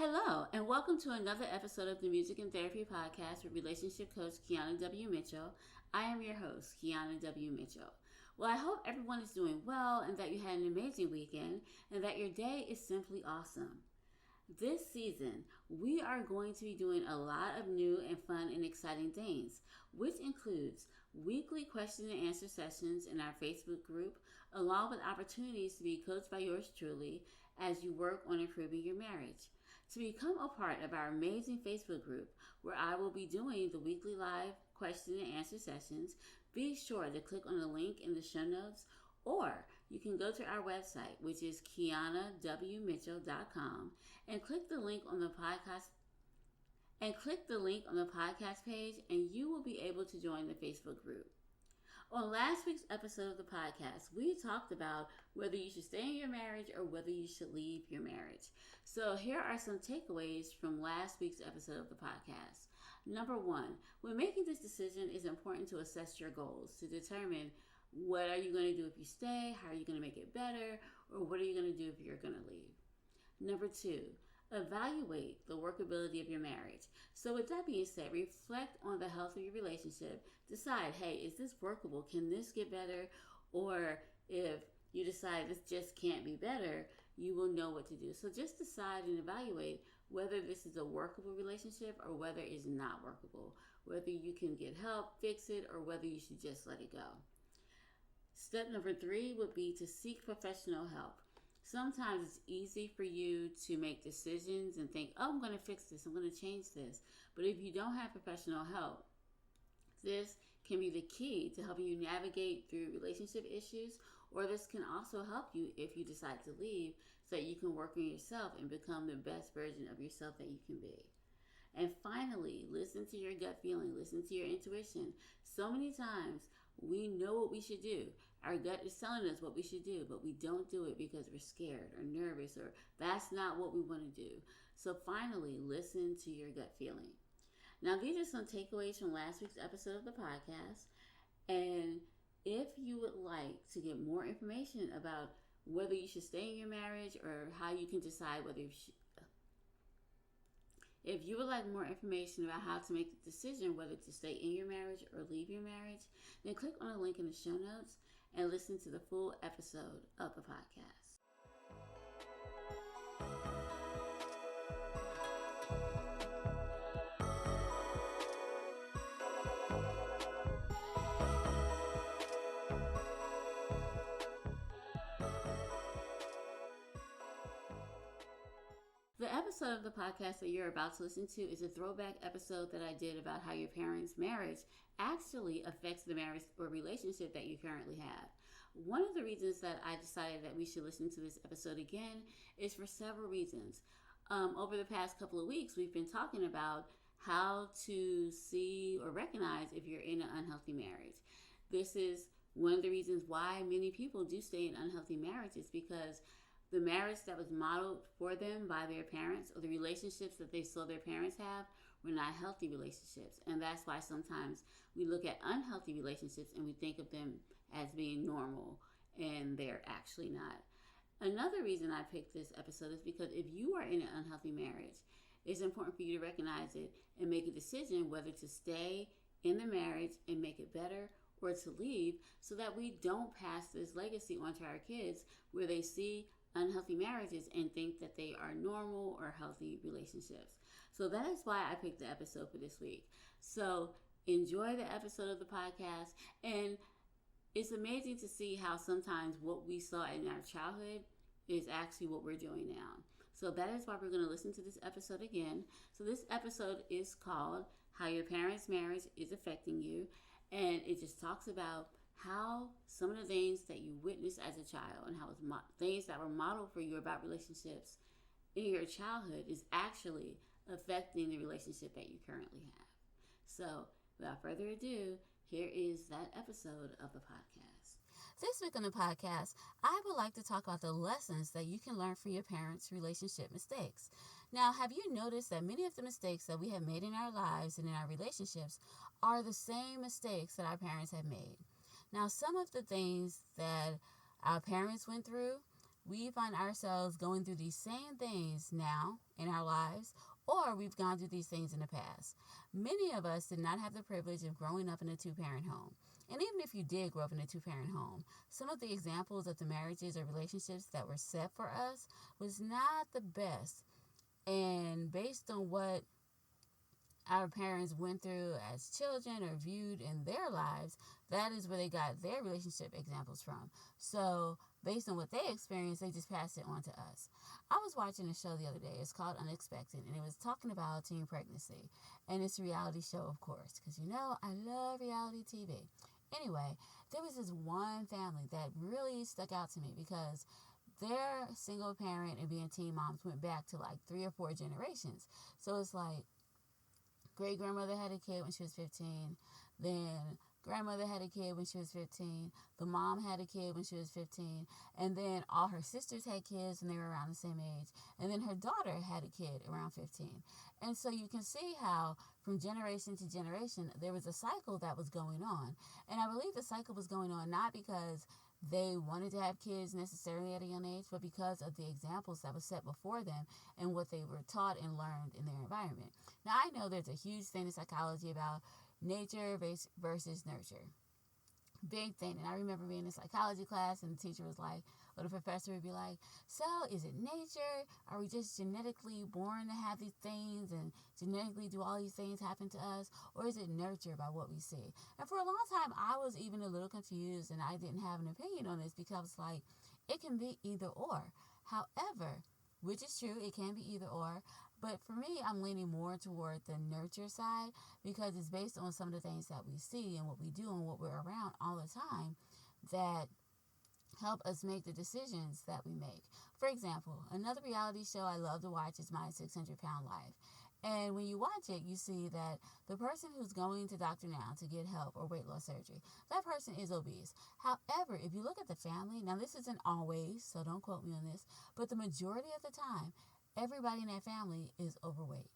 Hello, and welcome to another episode of the Music and Therapy Podcast with Relationship Coach Keana W. Mitchell. I am your host, Keana W. Mitchell. Well, I hope everyone is doing well and that you had an amazing weekend and that your day is simply awesome. This season, we are going to be doing a lot of new and fun and exciting things, which includes weekly question and answer sessions in our Facebook group, along with opportunities to be coached by yours truly as you work on improving your marriage. To become a part of our amazing Facebook group, where I will be doing the weekly live question and answer sessions, be sure to click on the link in the show notes, or you can go to our website, which is KeanaWMitchell.com, and click the link on the podcast page, and you will be able to join the Facebook group. On last week's episode of the podcast, we talked about whether you should stay in your marriage or whether you should leave your marriage. So here are some takeaways from last week's episode of the podcast. Number one, when making this decision, it's important to assess your goals to determine what are you going to do if you stay, how are you going to make it better, or what are you going to do if you're going to leave. Number two, evaluate the workability of your marriage. So with that being said, reflect on the health of your relationship. Decide, hey, is this workable? Can this get better? Or if you decide this just can't be better, you will know what to do. So just decide and evaluate whether this is a workable relationship or whether it's not workable. Whether you can get help, fix it, or whether you should just let it go. Step number 3 would be to seek professional help. Sometimes it's easy for you to make decisions and think, oh, I'm going to fix this, I'm going to change this. But if you don't have professional help, this can be the key to helping you navigate through relationship issues, or this can also help you if you decide to leave so that you can work on yourself and become the best version of yourself that you can be. And finally, listen to your gut feeling, listen to your intuition. So many times we know what we should do. Our gut is telling us what we should do, but we don't do it because we're scared or nervous or that's not what we want to do. So finally, listen to your gut feeling. Now, these are some takeaways from last week's episode of the podcast. And if you would like to get more information about whether you should stay in your marriage or how you can decide whether you should, if you would like more information about how to make the decision whether to stay in your marriage or leave your marriage, then click on the link in the show notes and listen to the full episode of the podcast. The episode of the podcast that you're about to listen to is a throwback episode that I did about how your parents' marriage actually affects the marriage or relationship that you currently have. One of the reasons that I decided that we should listen to this episode again is for several reasons. Over the past couple of weeks, we've been talking about how to see or recognize if you're in an unhealthy marriage. This is one of the reasons why many people do stay in unhealthy marriages, because the marriage that was modeled for them by their parents or the relationships that they saw their parents have were not healthy relationships. And that's why sometimes we look at unhealthy relationships and we think of them as being normal, and they're actually not. Another reason I picked this episode is because if you are in an unhealthy marriage, it's important for you to recognize it and make a decision whether to stay in the marriage and make it better or to leave, so that we don't pass this legacy onto our kids where they see unhealthy marriages and think that they are normal or healthy relationships. So that is why I picked the episode for this week. So enjoy the episode of the podcast. And it's amazing to see how sometimes what we saw in our childhood is actually what we're doing now. So that is why we're going to listen to this episode again. So this episode is called How Your Parents' Marriage is Affecting You. And it just talks about how some of the things that you witnessed as a child and how things that were modeled for you about relationships in your childhood is actually affecting the relationship that you currently have. So without further ado, here is that episode of the podcast. This week on the podcast, I would like to talk about the lessons that you can learn from your parents' relationship mistakes. Now, have you noticed that many of the mistakes that we have made in our lives and in our relationships are the same mistakes that our parents have made? Now, some of the things that our parents went through we find ourselves going through these same things now in our lives, or we've gone through these things in the past. Many of us did not have the privilege of growing up in a two-parent home. And even if you did grow up in a two-parent home, some of the examples of the marriages or relationships that were set for us was not the best. And based on what our parents went through as children or viewed in their lives, that is where they got their relationship examples from. So based on what they experienced, they just passed it on to us. I was watching a show the other day. It's called Unexpected, and it was talking about teen pregnancy. And it's a reality show, of course, because I love reality TV. Anyway, there was this one family that really stuck out to me because their single parent and being teen moms went back to like 3 or 4 generations. So it's like great grandmother had a kid when she was 15. Then grandmother had a kid when she was 15. The mom had a kid when she was 15. And then all her sisters had kids and they were around the same age. And then her daughter had a kid around 15. And so you can see how from generation to generation, there was a cycle that was going on. And I believe the cycle was going on not because they wanted to have kids necessarily at a young age, but because of the examples that were set before them and what they were taught and learned in their environment. Now, I know there's a huge thing in psychology about nature versus nurture. Big thing. And I remember being in psychology class and the teacher was like, or the professor would be like, so is it nature? Are we just genetically born to have these things and genetically do all these things happen to us? Or is it nurture by what we see? And for a long time, I was even a little confused and I didn't have an opinion on this because like, it can be either or. However, which is true, it can be either or. But for me, I'm leaning more toward the nurture side because it's based on some of the things that we see and what we do and what we're around all the time that help us make the decisions that we make. For example, another reality show I love to watch is My 600-Pound Life. And when you watch it, you see that the person who's going to Dr. Now to get help or weight loss surgery, that person is obese. However, if you look at the family, now this isn't always, so don't quote me on this, but the majority of the time, everybody in that family is overweight.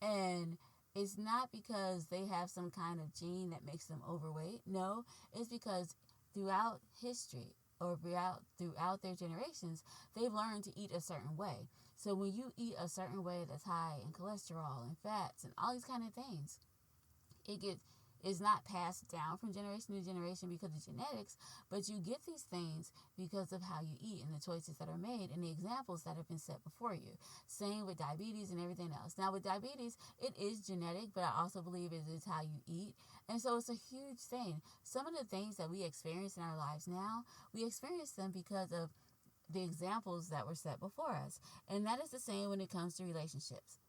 And it's not because they have some kind of gene that makes them overweight. No, it's because throughout history or throughout their generations, they've learned to eat a certain way. So when you eat a certain way that's high in cholesterol and fats and all these kind of things, it's not passed down from generation to generation because of genetics, but you get these things because of how you eat and the choices that are made and the examples that have been set before you. Same with diabetes and everything else. Now with diabetes, it is genetic, but I also believe it is how you eat. And so it's a huge thing. Some of the things that we experience in our lives now, we experience them because of the examples that were set before us. And that is the same when it comes to relationships.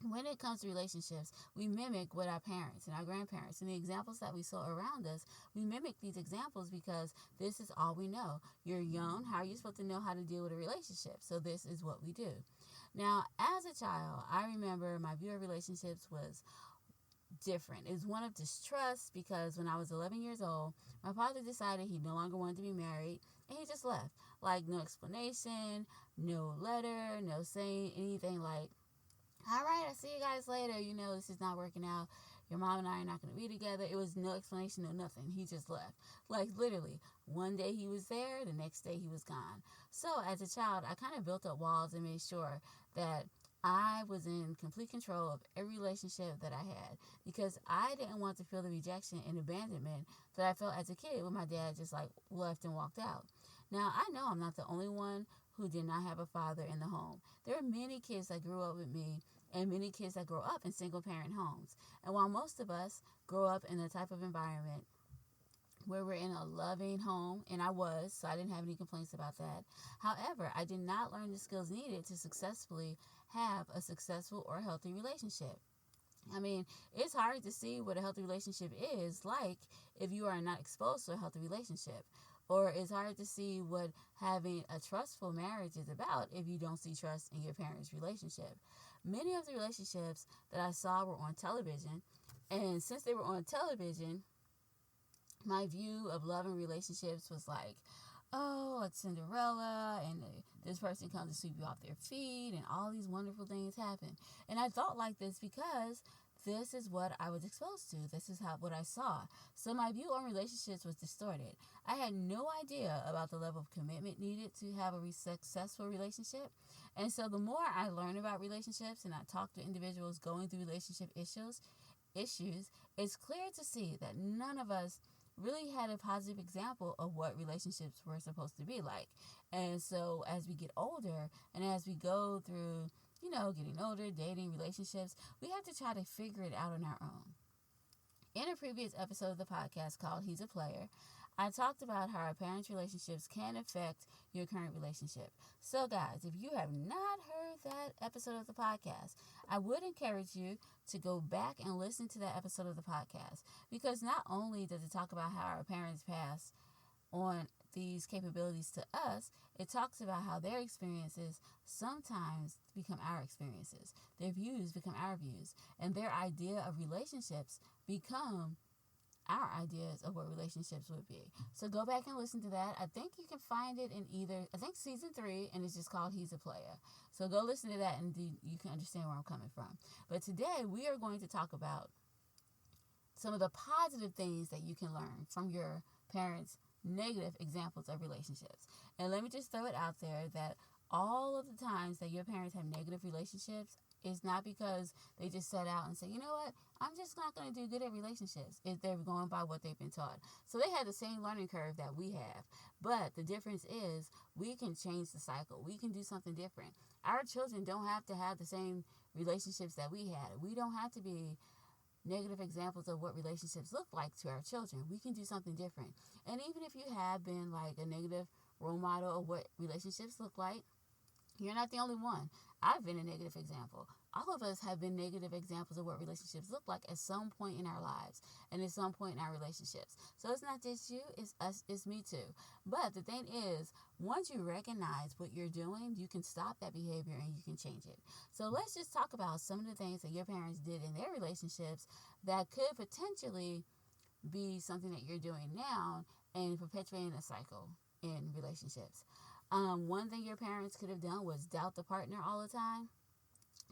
When it comes to relationships, we mimic what our parents and our grandparents and the examples that we saw around us, we mimic these examples because this is all we know. You're young. How are you supposed to know how to deal with a relationship? So this is what we do. Now, as a child, I remember my view of relationships was different. It was one of distrust because when I was 11 years old, my father decided he no longer wanted to be married and he just left. Like no explanation, no letter, no saying anything like, all right, I'll see you guys later. This is not working out. Your mom and I are not going to be together. It was no explanation, no nothing. He just left. Like literally, one day he was there, the next day he was gone. So as a child, I kind of built up walls and made sure that I was in complete control of every relationship that I had because I didn't want to feel the rejection and abandonment that I felt as a kid when my dad just like left and walked out. Now, I know I'm not the only one who did not have a father in the home. There are many kids that grew up with me and many kids that grow up in single-parent homes. And while most of us grow up in a type of environment where we're in a loving home, and I was, so I didn't have any complaints about that. However, I did not learn the skills needed to successfully have a successful or healthy relationship. I mean, it's hard to see what a healthy relationship is like if you are not exposed to a healthy relationship. Or it's hard to see what having a trustful marriage is about if you don't see trust in your parents' relationship. Many of the relationships that I saw were on television, and since they were on television, my view of love and relationships was like, oh, like Cinderella, and this person comes to sweep you off their feet, and all these wonderful things happen. And I thought like this because this is what I was exposed to. This is what I saw. So my view on relationships was distorted. I had no idea about the level of commitment needed to have a successful relationship. And so the more I learn about relationships and I talk to individuals going through relationship issues, it's clear to see that none of us really had a positive example of what relationships were supposed to be like. And so as we get older and as we go through, getting older, dating, relationships, we have to try to figure it out on our own. In a previous episode of the podcast called He's a Player, I talked about how our parents' relationships can affect your current relationship. So guys, if you have not heard that episode of the podcast, I would encourage you to go back and listen to that episode of the podcast, because not only does it talk about how our parents pass on these capabilities to us, it talks about how their experiences sometimes become our experiences. Their views become our views, and their idea of relationships become our ideas of what relationships would be. So go back and listen to that. I think you can find it in season 3, and it's just called He's a Player. So go listen to that and you can understand where I'm coming from. But today we are going to talk about some of the positive things that you can learn from your parents' negative examples of relationships. And let me just throw it out there that all of the times that your parents have negative relationships is not because they just set out and say, you know what, I'm just not going to do good at relationships, if they're going by what they've been taught. So they had the same learning curve that we have. But the difference is we can change the cycle. We can do something different. Our children don't have to have the same relationships that we had. We don't have to be negative examples of what relationships look like to our children. We can do something different. And even if you have been like a negative role model of what relationships look like, you're not the only one. I've been a negative example. All of us have been negative examples of what relationships look like at some point in our lives and at some point in our relationships. So it's not just you, it's us, it's me too. But the thing is, once you recognize what you're doing, you can stop that behavior and you can change it. So let's just talk about some of the things that your parents did in their relationships that could potentially be something that you're doing now and perpetuating a cycle in relationships. One thing your parents could have done was doubt the partner all the time.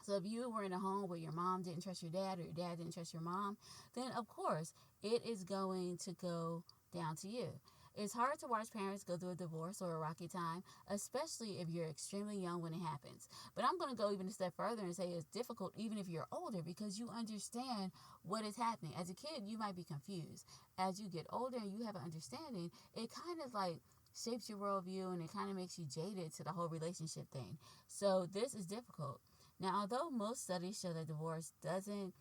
So if you were in a home where your mom didn't trust your dad or your dad didn't trust your mom, then of course it is going to go down to you. It's hard to watch parents go through a divorce or a rocky time, especially if you're extremely young when it happens. But I'm going to go even a step further and say it's difficult even if you're older, because you understand what is happening. As a kid, you might be confused. As you get older and you have an understanding, it kind of like shapes your worldview and it kind of makes you jaded to the whole relationship thing. So this is difficult. Now, although most studies show that divorce doesn't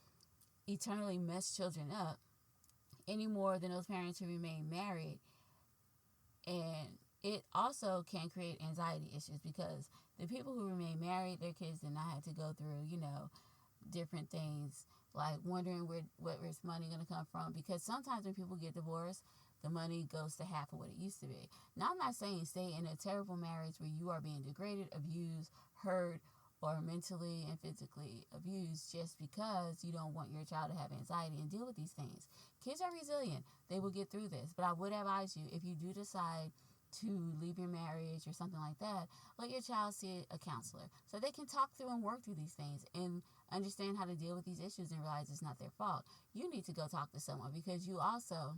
eternally mess children up any more than those parents who remain married, and it also can create anxiety issues, because the people who remain married, their kids did not have to go through, different things like wondering where's money going to come from, because sometimes when people get divorced, the money goes to half of what it used to be. Now, I'm not saying stay in a terrible marriage where you are being degraded, abused, hurt, or mentally and physically abused just because you don't want your child to have anxiety and deal with these things. Kids are resilient. They will get through this. But I would advise you, if you do decide to leave your marriage or something like that, let your child see a counselor so they can talk through and work through these things and understand how to deal with these issues and realize it's not their fault. You need to go talk to someone, because you also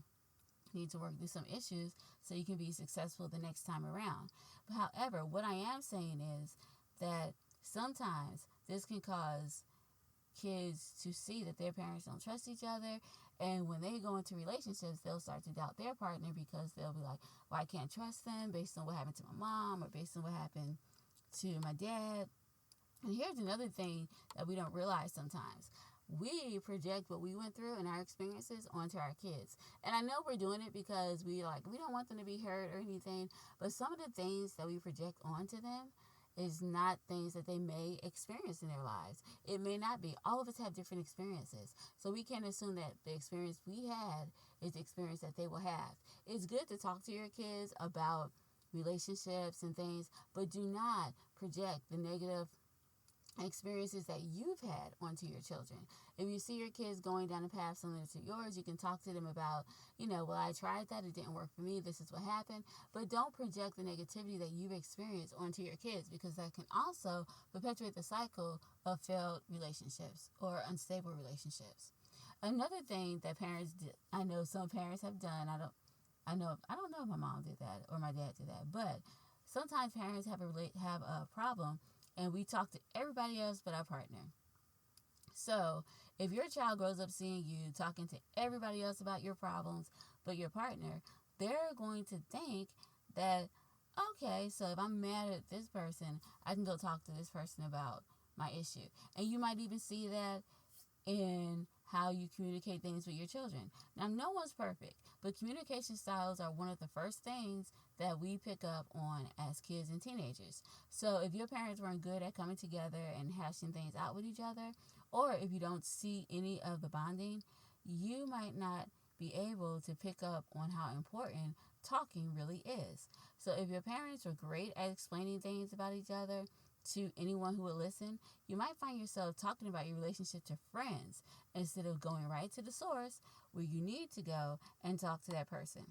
need to work through some issues so you can be successful the next time around. But however, what I am saying is that sometimes this can cause kids to see that their parents don't trust each other, and when they go into relationships, they'll start to doubt their partner, because they'll be like, well, I can't trust them based on what happened to my mom or based on what happened to my dad. And here's another thing that we don't realize sometimes. We project what we went through and our experiences onto our kids. And I know we're doing it because we don't want them to be hurt or anything, but some of the things that we project onto them is not things that they may experience in their lives. It may not be. All of us have different experiences. So we can't assume that the experience we had is the experience that they will have. It's good to talk to your kids about relationships and things, but do not project the negative experiences that you've had onto your children. If you see your kids going down a path similar to yours, you can talk to them about, well, I tried that, it didn't work for me, this is what happened. But don't project the negativity that you've experienced onto your kids, because that can also perpetuate the cycle of failed relationships or unstable relationships. Another thing that parents did, I know some parents have done, I don't know if my mom did that or my dad did that, but sometimes parents have a problem and we talk to everybody else but our partner. So if your child grows up seeing you talking to everybody else about your problems but your partner, they're going to think that, okay, so if I'm mad at this person, I can go talk to this person about my issue. And you might even see that in how you communicate things with your children. Now, no one's perfect, but communication styles are one of the first things that we pick up on as kids and teenagers. So if your parents weren't good at coming together and hashing things out with each other, or if you don't see any of the bonding, you might not be able to pick up on how important talking really is. So if your parents were great at explaining things about each other to anyone who would listen, you might find yourself talking about your relationship to friends instead of going right to the source where you need to go and talk to that person,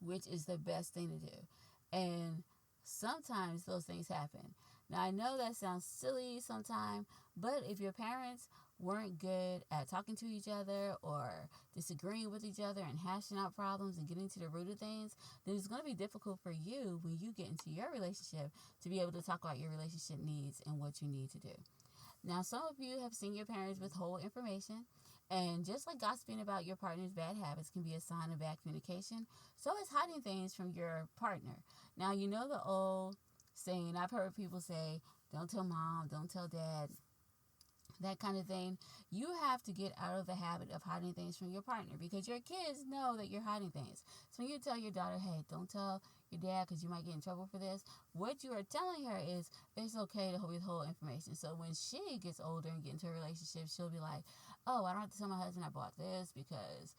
which is the best thing to do. And sometimes those things happen. Now, I know that sounds silly sometimes, but if your parents weren't good at talking to each other or disagreeing with each other and hashing out problems and getting to the root of things, then it's going to be difficult for you when you get into your relationship to be able to talk about your relationship needs and what you need to do. Now, some of you have seen your parents withhold information, and just like gossiping about your partner's bad habits can be a sign of bad communication, so is hiding things from your partner. Now, you know the old saying, I've heard people say, don't tell mom, don't tell dad, that kind of thing. You have to get out of the habit of hiding things from your partner, because your kids know that you're hiding things. So when you tell your daughter, hey, don't tell your dad because you might get in trouble for this, what you are telling her is it's okay to withhold information. So when she gets older and get into a relationship, she'll be like, oh, I don't have to tell my husband I bought this because,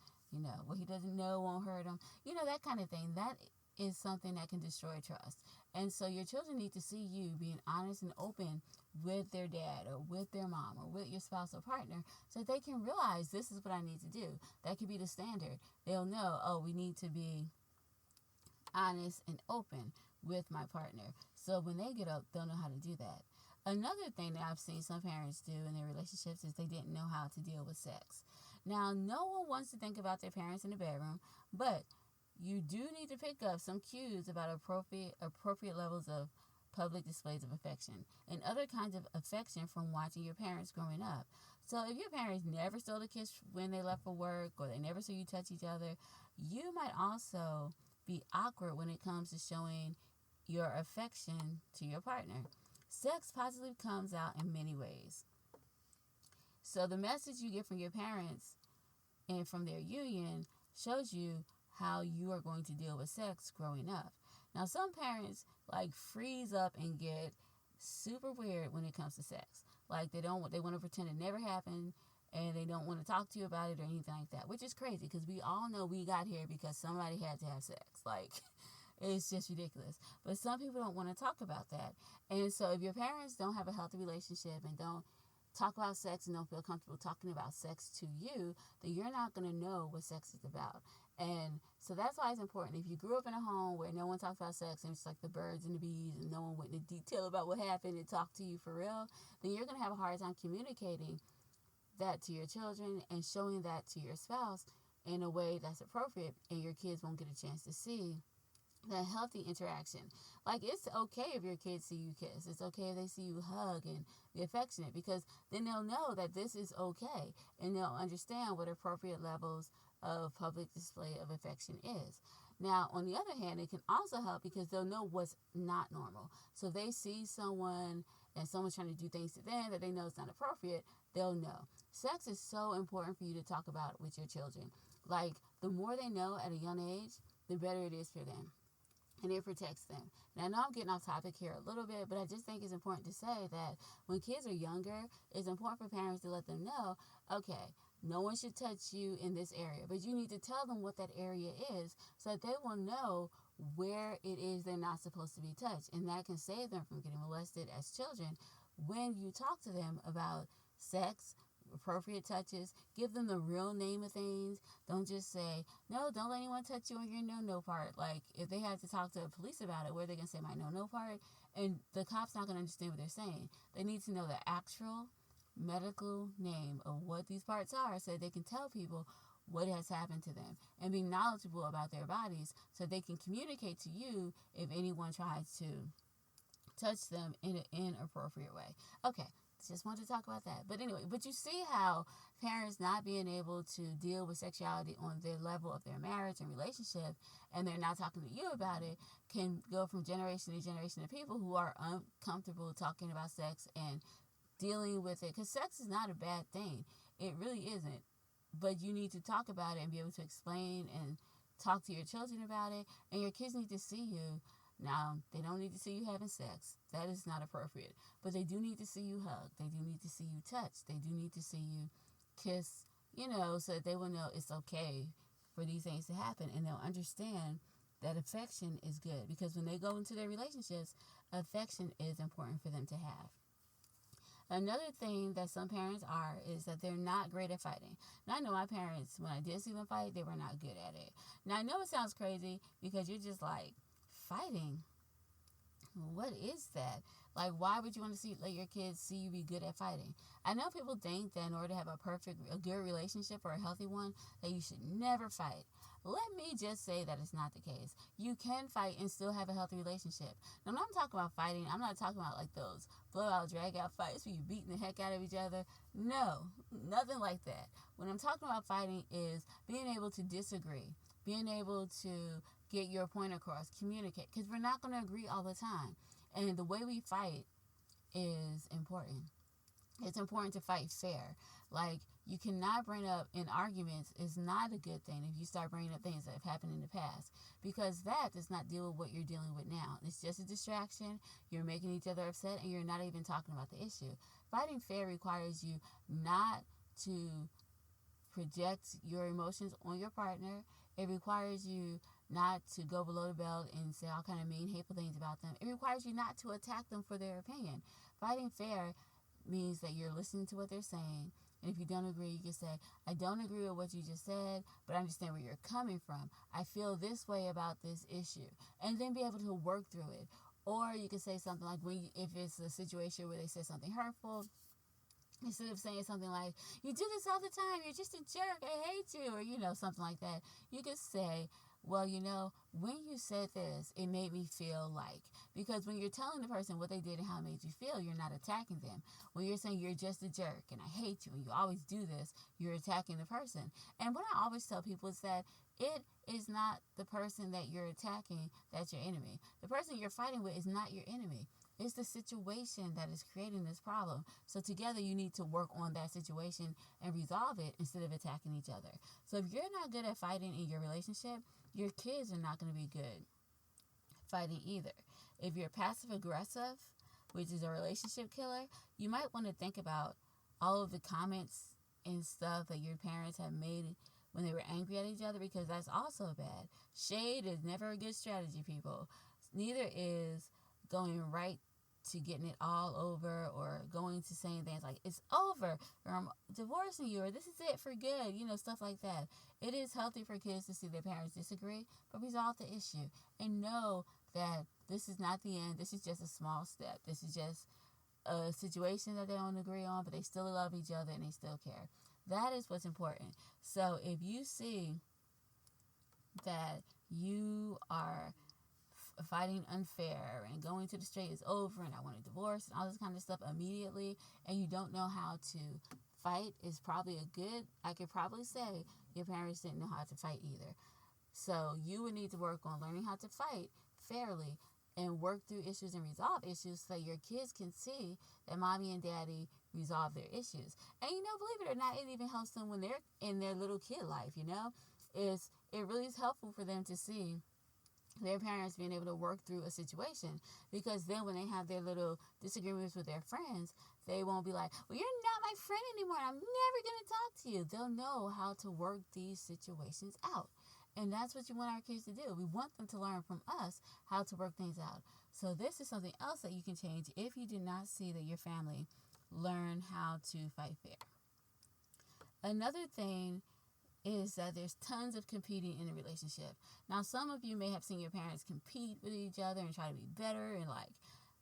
what he doesn't know won't hurt him. That kind of thing. That is something that can destroy trust. And so your children need to see you being honest and open with their dad or with their mom or with your spouse or partner, so that they can realize this is what I need to do. That could be the standard. They'll know, oh, we need to be honest and open with my partner. So when they get up, they'll know how to do that. Another thing that I've seen some parents do in their relationships is they didn't know how to deal with sex. Now, no one wants to think about their parents in the bedroom, but you do need to pick up some cues about appropriate levels of public displays of affection and other kinds of affection from watching your parents growing up. So if your parents never stole a kiss when they left for work, or they never saw you touch each other, you might also be awkward when it comes to showing your affection to your partner. Sex positively comes out in many ways. So the message you get from your parents and from their union shows you how you are going to deal with sex growing up. Now, some parents freeze up and get super weird when it comes to sex. They want to pretend it never happened, and they don't want to talk to you about it or anything like that, which is crazy because we all know we got here because somebody had to have sex. It's just ridiculous. But some people don't want to talk about that. And so if your parents don't have a healthy relationship and don't talk about sex and don't feel comfortable talking about sex to you, then you're not going to know what sex is about. And so that's why it's important. If you grew up in a home where no one talks about sex and it's like the birds and the bees and no one went into detail about what happened and talked to you for real, then you're going to have a hard time communicating that to your children and showing that to your spouse in a way that's appropriate, and your kids won't get a chance to see that healthy interaction. It's okay if your kids see you kiss. It's okay if they see you hug and be affectionate, because then they'll know that this is okay, and they'll understand what appropriate levels of public display of affection is. Now, on the other hand, it can also help because they'll know what's not normal. So if they see someone and someone's trying to do things to them that they know is not appropriate, they'll know. Sex is so important for you to talk about with your children. The more they know at a young age, the better it is for them. And it protects them. And I know I'm getting off topic here a little bit, but I just think it's important to say that when kids are younger, it's important for parents to let them know, okay, no one should touch you in this area, but you need to tell them what that area is so that they will know where it is they're not supposed to be touched. And that can save them from getting molested as children when you talk to them about sex, appropriate touches, give them the real name of things. Don't just say, no, don't let anyone touch you on your no-no part. Like, if they have to talk to the police about it, where are they going to say my no-no part? And the cop's not going to understand what they're saying. They need to know the actual medical name of what these parts are so they can tell people what has happened to them and be knowledgeable about their bodies so they can communicate to you if anyone tries to touch them in an inappropriate way. Okay, just wanted to talk about that. But anyway, but you see how parents not being able to deal with sexuality on their level of their marriage and relationship, and they're not talking to you about it, can go from generation to generation of people who are uncomfortable talking about sex and dealing with it. Because sex is not a bad thing. It really isn't. But you need to talk about it and be able to explain and talk to your children about it. And your kids need to see you. Now, they don't need to see you having sex. That is not appropriate. But they do need to see you hug. They do need to see you touch. They do need to see you kiss, so that they will know it's okay for these things to happen. And they'll understand that affection is good. Because when they go into their relationships, affection is important for them to have. Another thing that some parents are is that they're not great at fighting. Now, I know my parents, when I did see them fight, they were not good at it. Now, I know it sounds crazy because you're just like, fighting? What is that? Like, why would you want to let your kids see you be good at fighting? I know people think that in order to have a good relationship or a healthy one, that you should never fight. Let me just say that it's not the case. You can fight and still have a healthy relationship. Now, when I'm talking about fighting, I'm not talking about like those blowout, drag-out fights where you're beating the heck out of each other. No, nothing like that. What I'm talking about fighting is being able to disagree, being able to get your point across, communicate, because we're not going to agree all the time. And the way we fight is important. It's important to fight fair. Like, you cannot bring up in arguments is not a good thing if you start bringing up things that have happened in the past, because that does not deal with what you're dealing with now. It's just a distraction. You're making each other upset and you're not even talking about the issue. Fighting fair requires you not to project your emotions on your partner. It requires you not to go below the belt and say all kind of mean, hateful things about them. It requires you not to attack them for their opinion. Fighting fair means that you're listening to what they're saying. And if you don't agree, you can say, I don't agree with what you just said, but I understand where you're coming from. I feel this way about this issue. And then be able to work through it. Or you can say something like, if it's a situation where they say something hurtful, instead of saying something like, you do this all the time, you're just a jerk, I hate you, or, something like that, you could say, well, when you said this, it made me feel like, because when you're telling the person what they did and how it made you feel, you're not attacking them. When you're saying you're just a jerk and I hate you and you always do this, you're attacking the person. And what I always tell people is that it is not the person that you're attacking that's your enemy. The person you're fighting with is not your enemy. It's the situation that is creating this problem. So together you need to work on that situation and resolve it instead of attacking each other. So if you're not good at fighting in your relationship, your kids are not going to be good fighting either. If you're passive aggressive, which is a relationship killer, you might want to think about all of the comments and stuff that your parents have made when they were angry at each other, because that's also bad. Shade is never a good strategy, people. Neither is going right to getting it all over, or going to saying things like, it's over, or I'm divorcing you, or this is it for good, stuff like that. It is healthy for kids to see their parents disagree, but resolve the issue and know that this is not the end. This is just a small step. This is just a situation that they don't agree on, but they still love each other and they still care. That is what's important. So if you see that you are fighting unfair and going to the straight is over and I want a divorce and all this kind of stuff immediately, and you don't know how to fight, is probably I could probably say your parents didn't know how to fight either. So you would need to work on learning how to fight fairly and work through issues and resolve issues so your kids can see that mommy and daddy resolve their issues. And believe it or not, it even helps them when they're in their little kid life, it really is helpful for them to see their parents being able to work through a situation, because then when they have their little disagreements with their friends, they won't be like, well, you're not my friend anymore, I'm never going to talk to you. They'll know how to work these situations out. And that's what you want our kids to do. We want them to learn from us how to work things out. So this is something else that you can change if you do not see that your family learn how to fight fair. Another thing is that there's tons of competing in a relationship. Now, some of you may have seen your parents compete with each other and try to be better and like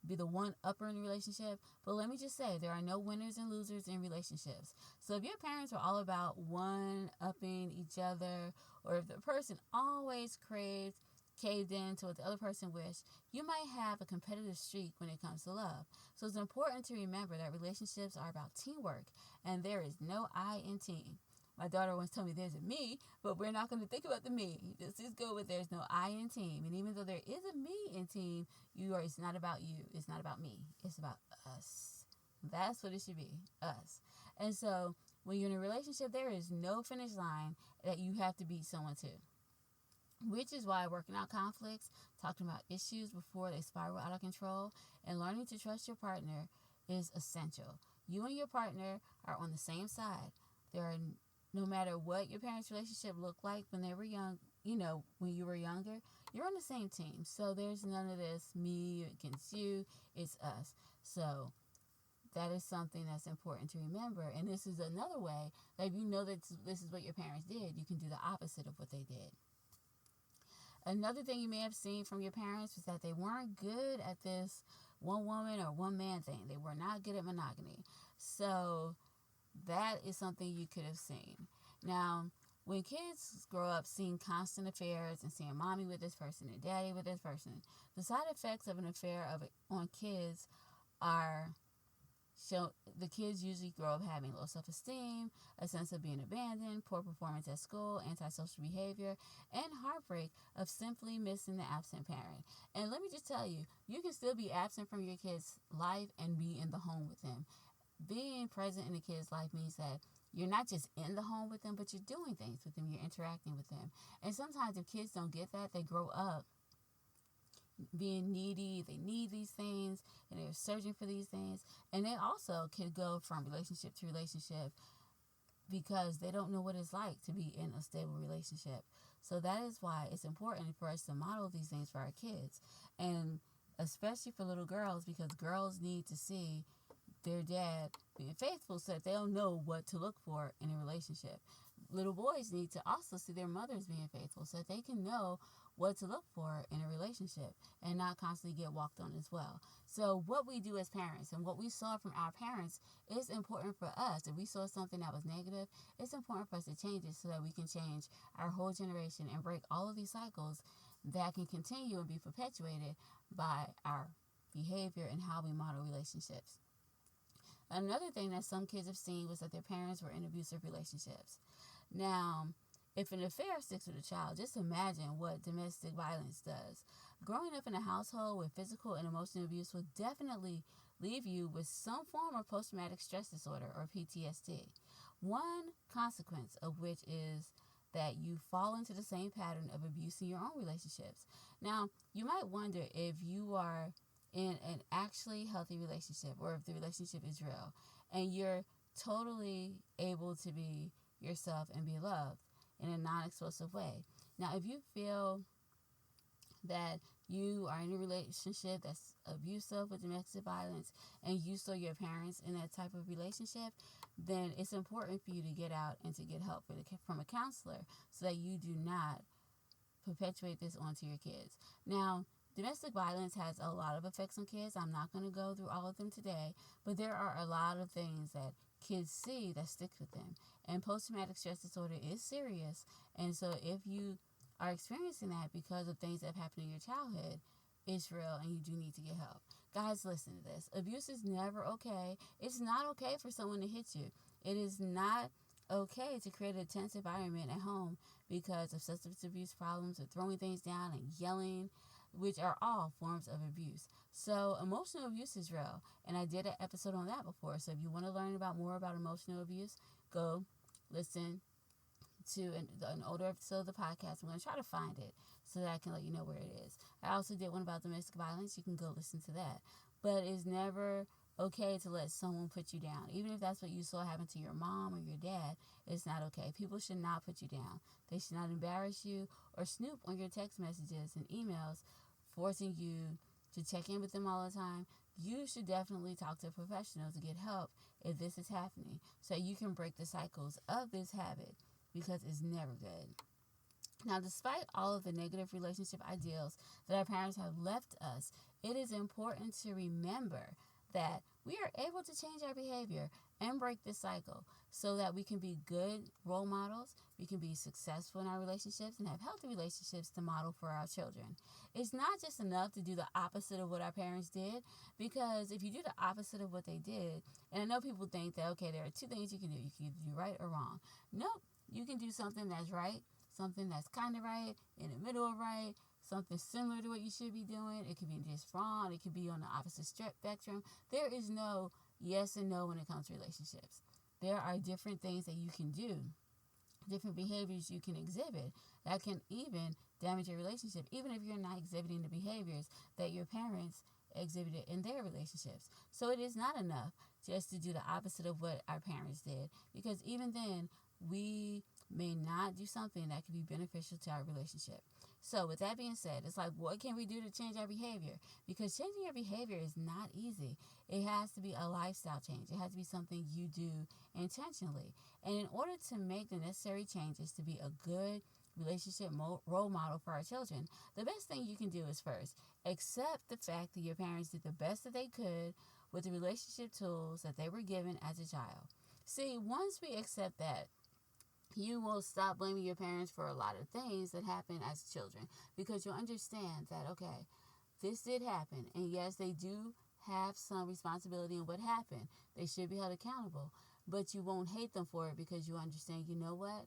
be the one upper in the relationship. But let me just say, there are no winners and losers in relationships. So if your parents were all about one upping each other, or if the person always caved in to what the other person wished, you might have a competitive streak when it comes to love. So it's important to remember that relationships are about teamwork, and there is no I in team. My daughter once told me there's a me, but we're not going to think about the me. Let's just go with there's no I in team. And even though there is a me in team, it's not about you. It's not about me. It's about us. That's what it should be, us. And so when you're in a relationship, there is no finish line that you have to beat someone to. Which is why working out conflicts, talking about issues before they spiral out of control, and learning to trust your partner is essential. You and your partner are on the same side. No matter what your parents' relationship looked like when they were young, when you were younger, you're on the same team. So there's none of this me against you, it's us. So that is something that's important to remember. And this is another way that if you know that this is what your parents did, you can do the opposite of what they did. Another thing you may have seen from your parents was that they weren't good at this one woman or one man thing. They were not good at monogamy. So that is something you could have seen. Now, when kids grow up seeing constant affairs and seeing mommy with this person and daddy with this person, the side effects of an affair on kids are the kids usually grow up having low self-esteem, a sense of being abandoned, poor performance at school, antisocial behavior, and heartbreak of simply missing the absent parent. And let me just tell you, you can still be absent from your kid's life and be in the home with them. Being present in a kid's life means that you're not just in the home with them, but you're doing things with them, you're interacting with them. And sometimes if kids don't get that, they grow up being needy, they need these things, and they're searching for these things. And they also can go from relationship to relationship because they don't know what it's like to be in a stable relationship. So that is why it's important for us to model these things for our kids. And especially for little girls, because girls need to see their dad being faithful so that they'll know what to look for in a relationship. Little boys need to also see their mothers being faithful so that they can know what to look for in a relationship and not constantly get walked on as well. So what we do as parents and what we saw from our parents is important for us. If we saw something that was negative, it's important for us to change it so that we can change our whole generation and break all of these cycles that can continue and be perpetuated by our behavior and how we model relationships. Another thing that some kids have seen was that their parents were in abusive relationships. Now, if an affair sticks with a child, just imagine what domestic violence does. Growing up in a household with physical and emotional abuse will definitely leave you with some form of post-traumatic stress disorder or PTSD. One consequence of which is that you fall into the same pattern of abuse in your own relationships. Now, you might wonder if you are in an actually healthy relationship or if the relationship is real and you're totally able to be yourself and be loved in a non-explosive way. Now, if you feel that you are in a relationship that's abusive with domestic violence and you saw your parents in that type of relationship, then it's important for you to get out and to get help from a counselor so that you do not perpetuate this onto your kids. Now, domestic violence has a lot of effects on kids. I'm not going to go through all of them today, but there are a lot of things that kids see that sticks with them. And post-traumatic stress disorder is serious. And so if you are experiencing that because of things that have happened in your childhood, it's real and you do need to get help. Guys, listen to this. Abuse is never okay. It's not okay for someone to hit you. It is not okay to create a tense environment at home because of substance abuse problems or throwing things down and yelling, which are all forms of abuse. So emotional abuse is real, and I did an episode on that before. So if you want to learn more about emotional abuse, go listen to an older episode of the podcast. I'm going to try to find it so that I can let you know where it is. I also did one about domestic violence. You can go listen to that. But it's never okay to let someone put you down. Even if that's what you saw happen to your mom or your dad, it's not okay. People should not put you down. They should not embarrass you or snoop on your text messages and emails, forcing you to check in with them all the time, you should definitely talk to a professional to get help if this is happening, so you can break the cycles of this habit, because it's never good. Now, despite all of the negative relationship ideals that our parents have left us, it is important to remember that we are able to change our behavior and break this cycle so that we can be good role models, we can be successful in our relationships, and have healthy relationships to model for our children. It's not just enough to do the opposite of what our parents did, because if you do the opposite of what they did, and I know people think that, okay, there are two things you can do. You can either do right or wrong. Nope. You can do something that's right, something that's kind of right, in the middle of right, something similar to what you should be doing. It could be just wrong. It could be on the opposite spectrum. There is no yes and no when it comes to relationships. There are different things that you can do, different behaviors you can exhibit that can even damage your relationship, even if you're not exhibiting the behaviors that your parents exhibited in their relationships. So it is not enough just to do the opposite of what our parents did, because even then, we may not do something that could be beneficial to our relationship. So with that being said, it's like, what can we do to change our behavior? Because changing your behavior is not easy. It has to be a lifestyle change. It has to be something you do intentionally. And in order to make the necessary changes to be a good relationship role model for our children, the best thing you can do is first accept the fact that your parents did the best that they could with the relationship tools that they were given as a child. See, once we accept that, you will stop blaming your parents for a lot of things that happen as children, because you'll understand that, okay, this did happen, and yes, they do have some responsibility in what happened. They should be held accountable, but you won't hate them for it, because you understand, you know what?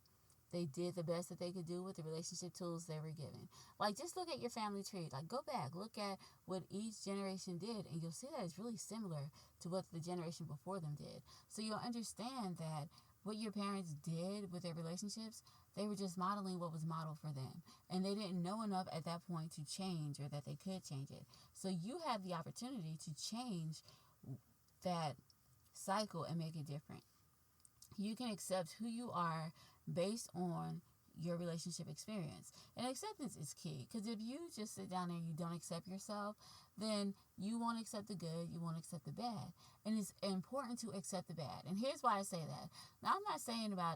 They did the best that they could do with the relationship tools they were given. Like, just look at your family tree. Like, go back, look at what each generation did, and you'll see that it's really similar to what the generation before them did. So you'll understand that what your parents did with their relationships, they were just modeling what was modeled for them. And they didn't know enough at that point to change, or that they could change it. So you have the opportunity to change that cycle and make it different. You can accept who you are based on your relationship experience. And acceptance is key, because if you just sit down there and you don't accept yourself, then you won't accept the good, you won't accept the bad. And it's important to accept the bad. And here's why I say that. Now, I'm not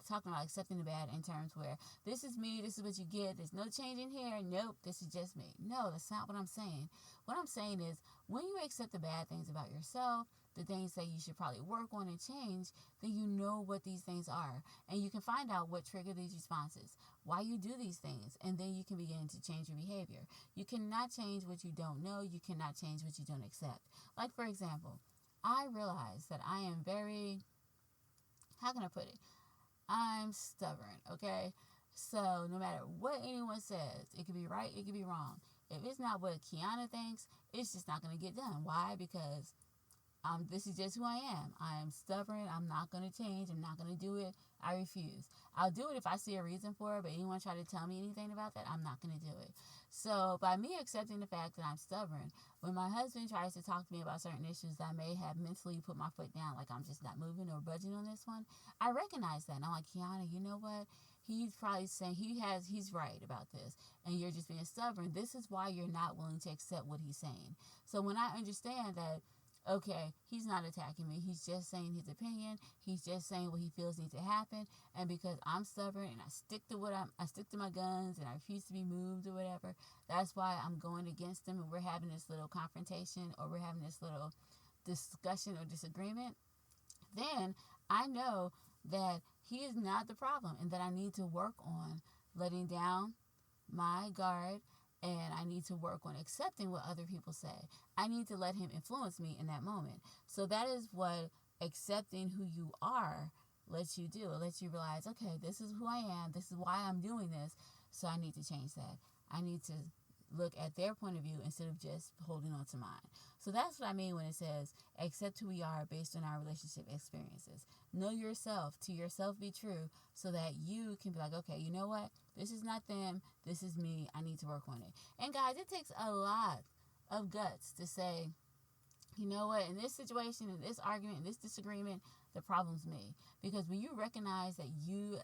talking about accepting the bad in terms where this is me, this is what you get, there's no change in here, nope, this is just me. No, that's not what I'm saying. What I'm saying is, when you accept the bad things about yourself, the things that you should probably work on and change, then you know what these things are. And you can find out what trigger these responses, why you do these things, and then you can begin to change your behavior. You cannot change what you don't know. You cannot change what you don't accept. Like, for example, I realize that I am very, how can I put it? I'm stubborn, okay? So no matter what anyone says, it could be right, it could be wrong. If it's not what Keana thinks, it's just not going to get done. Why? Because this is just who I am. I am stubborn. I'm not going to change. I'm not going to do it. I refuse. I'll do it if I see a reason for it, but anyone try to tell me anything about that, I'm not going to do it. So by me accepting the fact that I'm stubborn, when my husband tries to talk to me about certain issues that I may have mentally put my foot down, like I'm just not moving or budging on this one, I recognize that. And I'm like, Keana, you know what? He's probably saying he's right about this, and you're just being stubborn. This is why you're not willing to accept what he's saying. So when I understand that, okay, he's not attacking me. He's just saying his opinion. He's just saying what he feels needs to happen. And because I'm stubborn and I stick to my guns and I refuse to be moved or whatever, that's why I'm going against him, and we're having this little confrontation, or we're having this little discussion or disagreement. Then I know that he is not the problem, and that I need to work on letting down my guard, and I need to work on accepting what other people say. I need to let him influence me in that moment. So that is what accepting who you are lets you do. It lets you realize, okay, this is who I am. This is why I'm doing this. So I need to change that. I need to look at their point of view instead of just holding on to mine. So that's what I mean when it says accept who we are based on our relationship experiences. Know yourself, to yourself be true, so that you can be like, okay, you know what? This is not them. This is me. I need to work on it. And guys, it takes a lot of guts to say, you know what? In this situation, in this argument, in this disagreement, the problem's me. Because when you recognize that you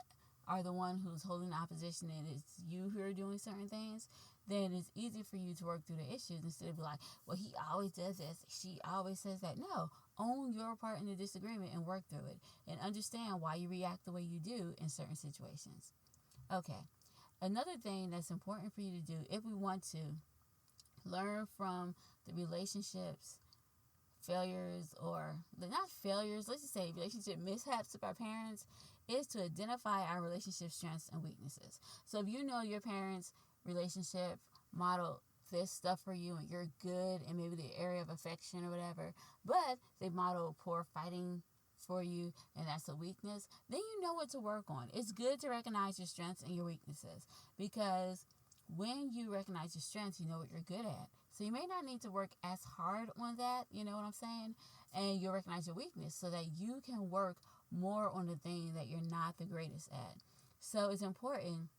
are the one who's holding the opposition and it's you who are doing certain things, then it's easy for you to work through the issues instead of be like, well, he always does this, she always says that. No, own your part in the disagreement and work through it and understand why you react the way you do in certain situations. Okay, another thing that's important for you to do if we want to learn from the relationships failures, or not failures, let's just say relationship mishaps of our parents, is to identify our relationship strengths and weaknesses. So if you know your parents' relationship model this stuff for you and you're good in maybe the area of affection or whatever, but they model poor fighting for you and that's a weakness, then you know what to work on. It's good to recognize your strengths and your weaknesses, because when you recognize your strengths, you know what you're good at. So you may not need to work as hard on that, you know what I'm saying? And you'll recognize your weakness so that you can work more on the thing that you're not the greatest at. So it's important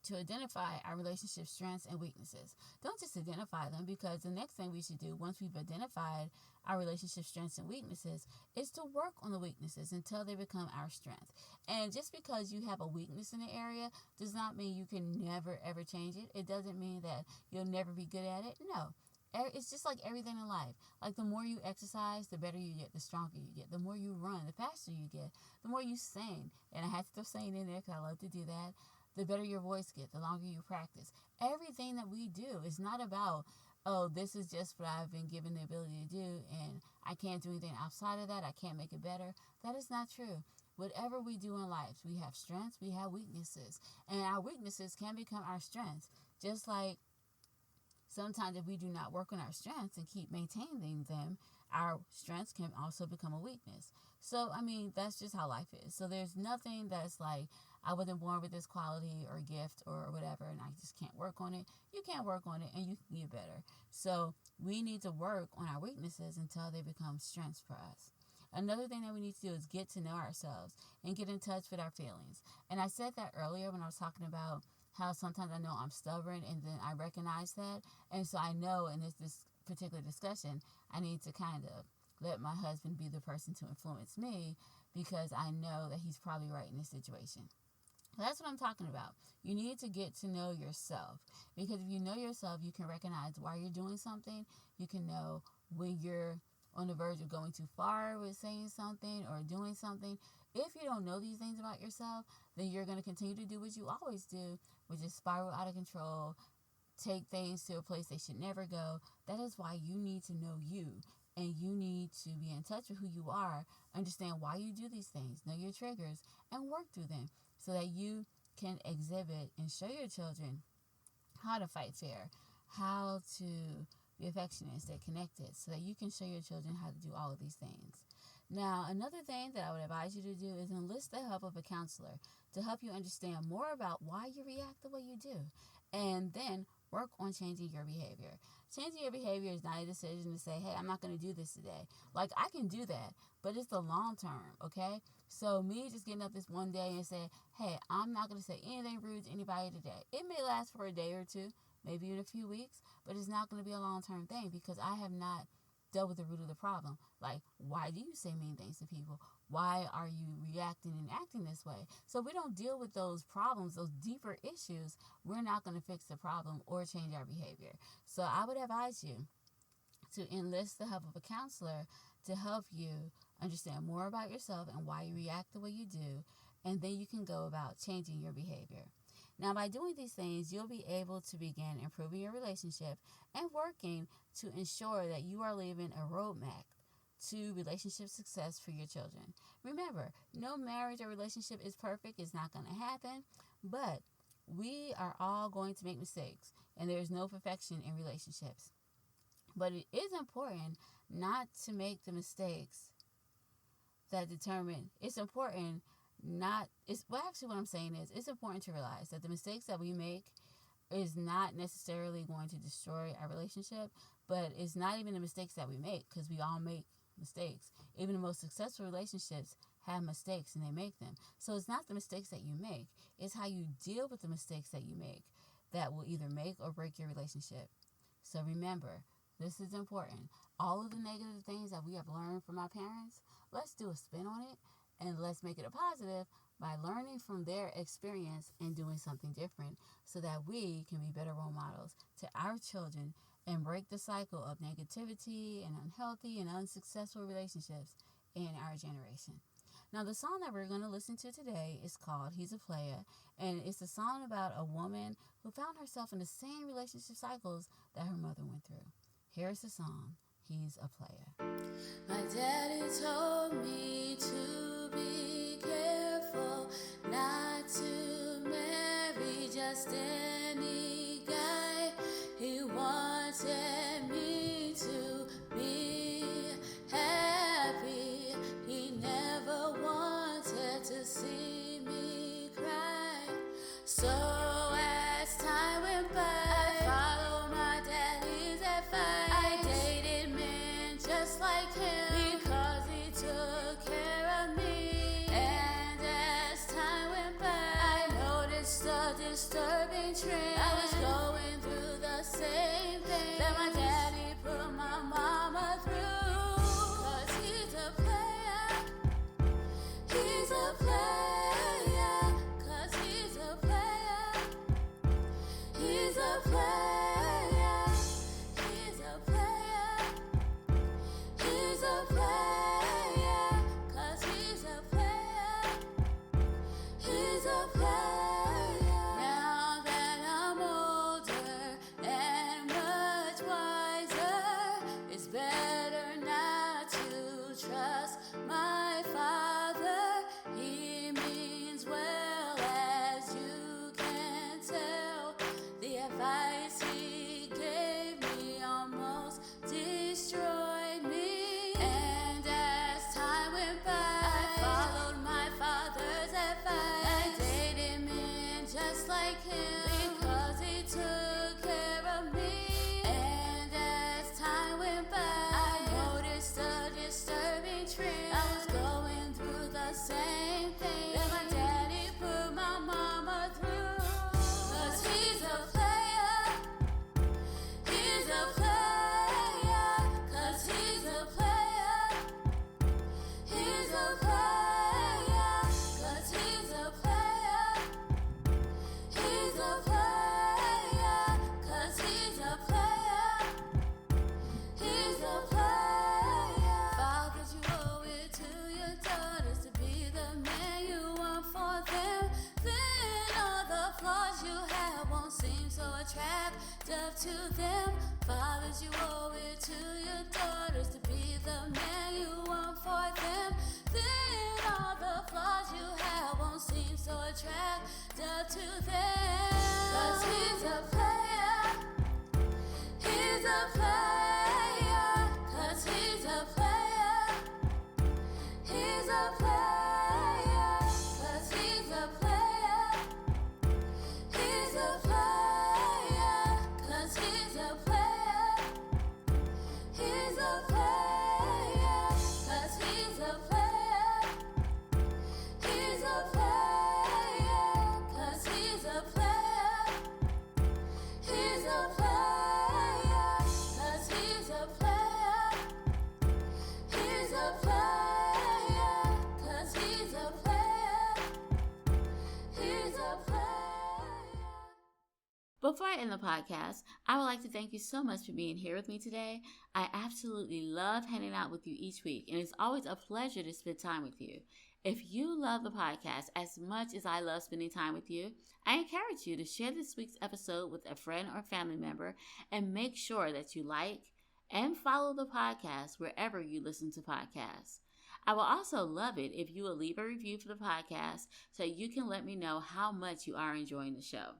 to identify our relationship strengths and weaknesses. Don't just identify them, because the next thing we should do once we've identified our relationship strengths and weaknesses is to work on the weaknesses until they become our strength. And just because you have a weakness in the area does not mean you can never ever change it. It doesn't mean that you'll never be good at it. No. It's just like everything in life. Like the more you exercise, the better you get, the stronger you get. The more you run, the faster you get. The more you sing, and I had to throw singing in there because I love to do that, the better your voice gets, the longer you practice. Everything that we do is not about, oh, this is just what I've been given the ability to do and I can't do anything outside of that. I can't make it better. That is not true. Whatever we do in life, we have strengths, we have weaknesses. And our weaknesses can become our strengths. Just like sometimes if we do not work on our strengths and keep maintaining them, our strengths can also become a weakness. So, I mean, that's just how life is. So there's nothing that's like, I wasn't born with this quality or gift or whatever, and I just can't work on it. You can't work on it, and you can get better. So we need to work on our weaknesses until they become strengths for us. Another thing that we need to do is get to know ourselves and get in touch with our feelings. And I said that earlier when I was talking about how sometimes I know I'm stubborn, and then I recognize that. And so I know in this particular discussion, I need to kind of let my husband be the person to influence me, because I know that he's probably right in this situation. That's what I'm talking about. You need to get to know yourself, because if you know yourself, you can recognize why you're doing something. You can know when you're on the verge of going too far with saying something or doing something. If you don't know these things about yourself, then you're going to continue to do what you always do, which is spiral out of control, take things to a place they should never go. That is why you need to know you, and you need to be in touch with who you are, understand why you do these things, know your triggers, and work through them so that you can exhibit and show your children how to fight fair, how to be affectionate and stay connected, so that you can show your children how to do all of these things. Now, another thing that I would advise you to do is enlist the help of a counselor to help you understand more about why you react the way you do, and then work on changing your behavior. Changing your behavior is not a decision to say, hey, I'm not going to do this today. Like, I can do that, but it's the long term, okay? So me just getting up this one day and saying, hey, I'm not going to say anything rude to anybody today. It may last for a day or two, maybe in a few weeks, but it's not going to be a long-term thing, because I have not dealt with the root of the problem. Like, why do you say mean things to people? Why are you reacting and acting this way? So we don't deal with those problems, those deeper issues, we're not going to fix the problem or change our behavior. So I would advise you to enlist the help of a counselor to help you understand more about yourself and why you react the way you do, and then you can go about changing your behavior. Now, by doing these things, you'll be able to begin improving your relationship and working to ensure that you are leaving a roadmap to relationship success for your children. Remember, no marriage or relationship is perfect. It's not going to happen, but we are all going to make mistakes, and there's no perfection in relationships. But it is important not to make the mistakes that determine, it's important not, it's, well, actually what I'm saying is, it's important to realize that the mistakes that we make is not necessarily going to destroy our relationship, but it's not even the mistakes that we make, because we all make mistakes. Even the most successful relationships have mistakes, and they make them. So it's not the mistakes that you make, it's how you deal with the mistakes that you make that will either make or break your relationship. So remember, this is important. All of the negative things that we have learned from our parents, let's do a spin on it And let's make it a positive by learning from their experience and doing something different so that we can be better role models to our children and break the cycle of negativity and unhealthy and unsuccessful relationships in our generation. Now, the song that we're going to listen to today is called He's a Player, and it's a song about a woman who found herself in the same relationship cycles that her mother went through. Here's the song, He's a Player. My daddy told me to be careful not to marry just any guy. He wanted me to be happy. He never wanted to see me cry. So as time went by, I followed my daddy's advice. I dated men just like him because he took care of me. And as time went by, I noticed a disturbing trend. I was going through the same thing that my daddy put my mama through. 'Cause he's a player. He's a player. 'Cause he's a player. He's a player. He's a player. He's a player. 'Cause he's a player. He's a player. Now that I'm older and much wiser, it's better not to trust my father. He means well, as you can tell. The advice he gave me almost destroyed me. And as time went by, I followed my father's advice. I dated men just like him because he took care of me. And as time went by, I noticed a disturbing trend. I was going through the same thing that my daddy put my mama through. 'Cause he's a player. He's a player. 'Cause he's a player. He's a player. 'Cause he's a player. He's a player. 'Cause he's a player. He's a player. Fathers, you owe it to your daughters to be the man you want for them. Then all the flaws you have won't seem so attractive to them. Fathers, you owe it to your daughters to be the man you want for them. Then all the flaws you have won't seem so attractive to them. 'Cause he's a player. He's a player. 'Cause he's a player. He's a player. 'Cause he's a player. He's a player. 'Cause he's a player. He's a player. 'Cause he's a player. He's a player. 'Cause he's a player. He's a player. 'Cause he's a player. He's a player. 'Cause he's a player. He's a player. Before I end the podcast, I would like to thank you so much for being here with me today. I absolutely love hanging out with you each week, and it's always a pleasure to spend time with you. If you love the podcast as much as I love spending time with you, I encourage you to share this week's episode with a friend or family member and make sure that you like and follow the podcast wherever you listen to podcasts. I will also love it if you will leave a review for the podcast so you can let me know how much you are enjoying the show.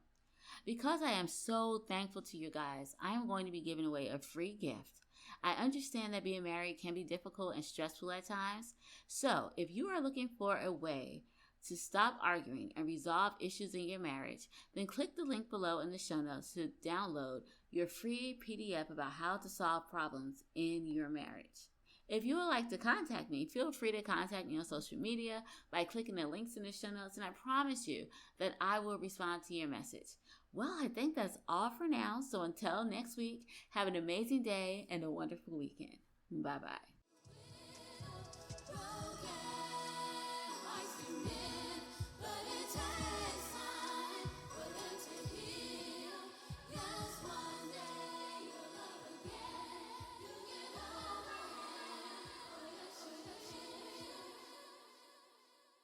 Because I am so thankful to you guys, I am going to be giving away a free gift. I understand that being married can be difficult and stressful at times. So if you are looking for a way to stop arguing and resolve issues in your marriage, then click the link below in the show notes to download your free PDF about how to solve problems in your marriage. If you would like to contact me, feel free to contact me on social media by clicking the links in the show notes, and I promise you that I will respond to your message. Well, I think that's all for now. So until next week, have an amazing day and a wonderful weekend. Bye-bye.